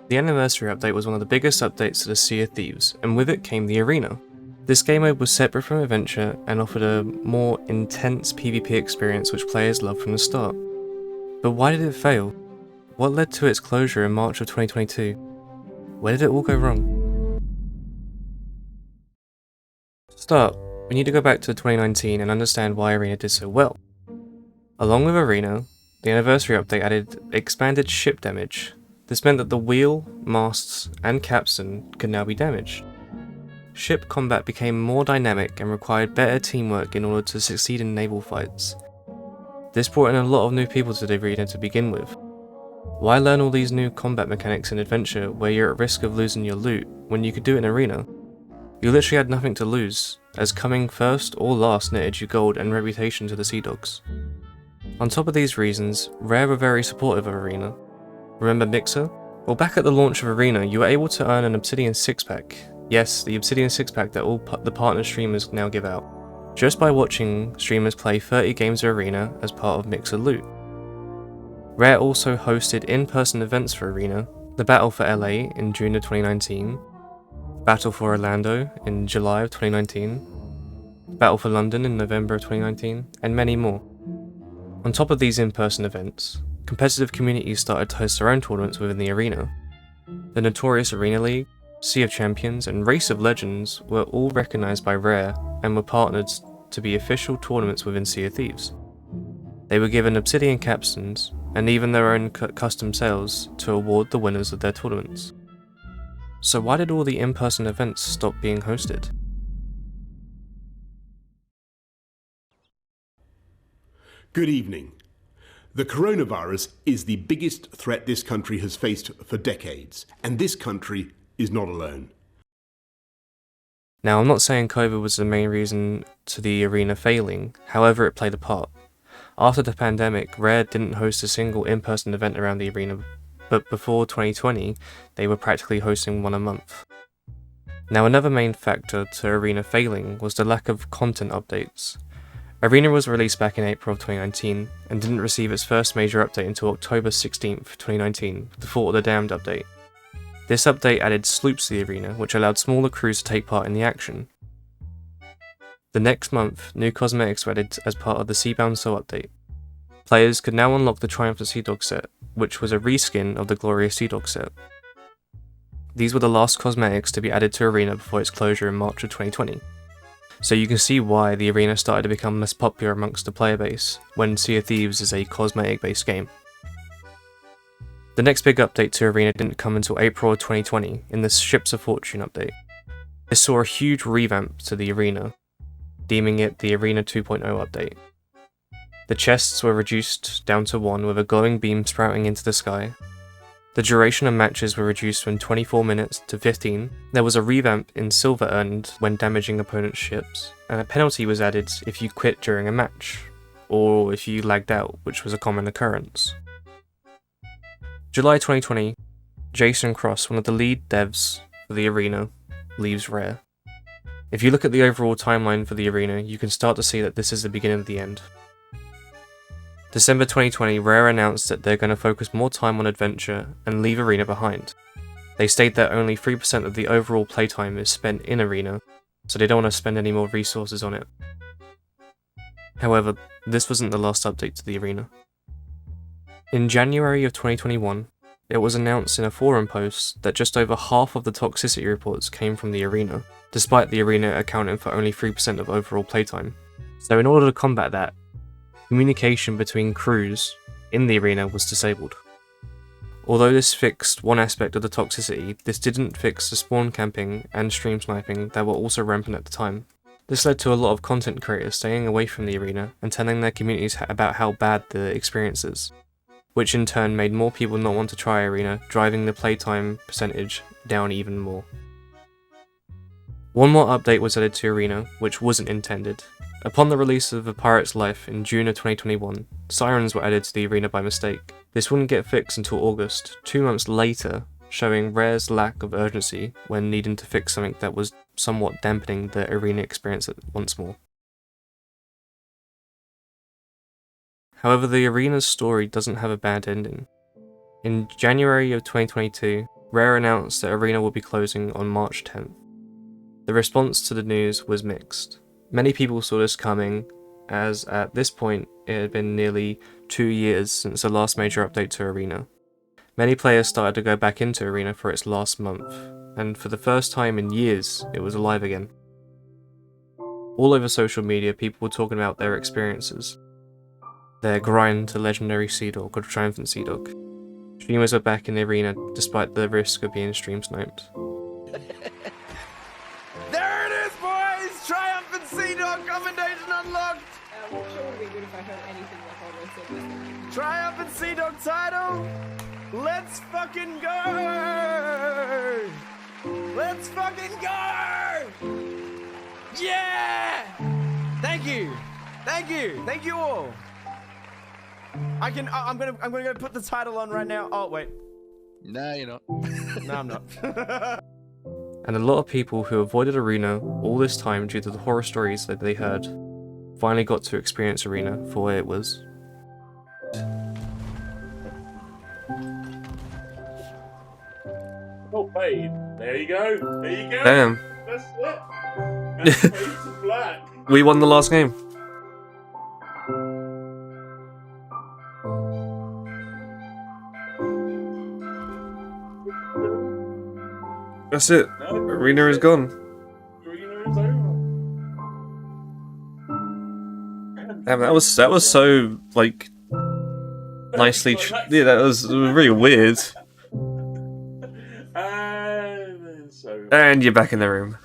The anniversary update was one of the biggest updates to the Sea of Thieves, and with it came the arena. This game mode was separate from Adventure and offered a more intense PvP experience which players loved from the start. But why did it fail? What led to its closure in March of 2022? Where did it all go wrong? To start, we need to go back to 2019 and understand why Arena did so well. Along with Arena, the anniversary update added expanded ship damage. This meant that the wheel, masts, and capstan could now be damaged. Ship combat became more dynamic and required better teamwork in order to succeed in naval fights. This brought in a lot of new people to the arena to begin with. Why learn all these new combat mechanics in Adventure where you're at risk of losing your loot when you could do it in Arena? You literally had nothing to lose, as coming first or last netted you gold and reputation to the Sea Dogs. On top of these reasons, Rare were very supportive of Arena. Remember Mixer? Well, back at the launch of Arena, you were able to earn an Obsidian 6-pack. Yes, the Obsidian 6-pack that all the partner streamers now give out, just by watching streamers play 30 games of Arena as part of Mixer loot. Rare also hosted in-person events for Arena, the Battle for LA in June of 2019, Battle for Orlando in July of 2019, Battle for London in November of 2019, and many more. On top of these in-person events, competitive communities started to host their own tournaments within the arena. The notorious Arena League, Sea of Champions, and Race of Legends were all recognised by Rare and were partnered to be official tournaments within Sea of Thieves. They were given Obsidian capstans, and even their own custom sails to award the winners of their tournaments. So why did all the in-person events stop being hosted? Good evening. The coronavirus is the biggest threat this country has faced for decades, and this country is not alone. Now, I'm not saying COVID was the main reason to the arena failing, however it played a part. After the pandemic, Rare didn't host a single in-person event around the arena, but before 2020, they were practically hosting one a month. Now, another main factor to Arena failing was the lack of content updates. Arena was released back in April of 2019, and didn't receive its first major update until October 16th, 2019, the Fort of the Damned update. This update added sloops to the arena, which allowed smaller crews to take part in the action. The next month, new cosmetics were added as part of the Seabound Soul update. Players could now unlock the Triumph of Sea Dog set, which was a reskin of the Glorious Sea Dog set. These were the last cosmetics to be added to Arena before its closure in March of 2020. So you can see why the Arena started to become less popular amongst the player base, when Sea of Thieves is a cosmetic-based game. The next big update to Arena didn't come until April of 2020, in the Ships of Fortune update. This saw a huge revamp to the Arena, deeming it the Arena 2.0 update. The chests were reduced down to 1 with a glowing beam sprouting into the sky. The duration of matches were reduced from 24 minutes to 15. There was a revamp in silver earned when damaging opponents' ships, and a penalty was added if you quit during a match, or if you lagged out, which was a common occurrence. July 2020, Jason Cross, one of the lead devs for the Arena, leaves Rare. If you look at the overall timeline for the Arena, you can start to see that this is the beginning of the end. December 2020, Rare announced that they're going to focus more time on Adventure and leave Arena behind. They state that only 3% of the overall playtime is spent in Arena, so they don't want to spend any more resources on it. However, this wasn't the last update to the Arena. In January of 2021, it was announced in a forum post that just over half of the Toxicity reports came from the Arena, despite the Arena accounting for only 3% of overall playtime. So in order to combat that, communication between crews in the Arena was disabled. Although this fixed one aspect of the toxicity, this didn't fix the spawn camping and stream sniping that were also rampant at the time. This led to a lot of content creators staying away from the Arena and telling their communities about how bad the experience is, which in turn made more people not want to try Arena, driving the playtime percentage down even more. One more update was added to Arena, which wasn't intended. Upon the release of A Pirate's Life in June of 2021, sirens were added to the Arena by mistake. This wouldn't get fixed until August, 2 months later, showing Rare's lack of urgency when needing to fix something that was somewhat dampening the Arena experience once more. However, the Arena's story doesn't have a bad ending. In January of 2022, Rare announced that Arena will be closing on March 10th. The response to the news was mixed. Many people saw this coming, as at this point it had been nearly 2 years since the last major update to Arena. Many players started to go back into Arena for its last month, and for the first time in years, it was alive again. All over social media, people were talking about their experiences. Their grind to legendary Sea Dog or triumphant Sea Dog. Streamers are back in the Arena despite the risk of being stream sniped. There it is, boys! Triumphant Sea Dog commendation unlocked! Sure would be good if I heard anything like all this said this. Triumphant Sea Dog title! Let's fucking go! Let's fucking go! Yeah! Thank you! Thank you! Thank you all! I'm gonna go put the title on right now. Oh wait. Nah, you're not. No, I'm not. And a lot of people who avoided Arena all this time due to the horror stories that they heard finally got to experience Arena for what it was. Oh, fade. There you go. There you go. Damn. That's it. That's fade to black. We won the last game. That's it. No, Arena is gone. Arena is over. Damn, that was so like nicely. Yeah, that was really weird. And so. And you're back in the room.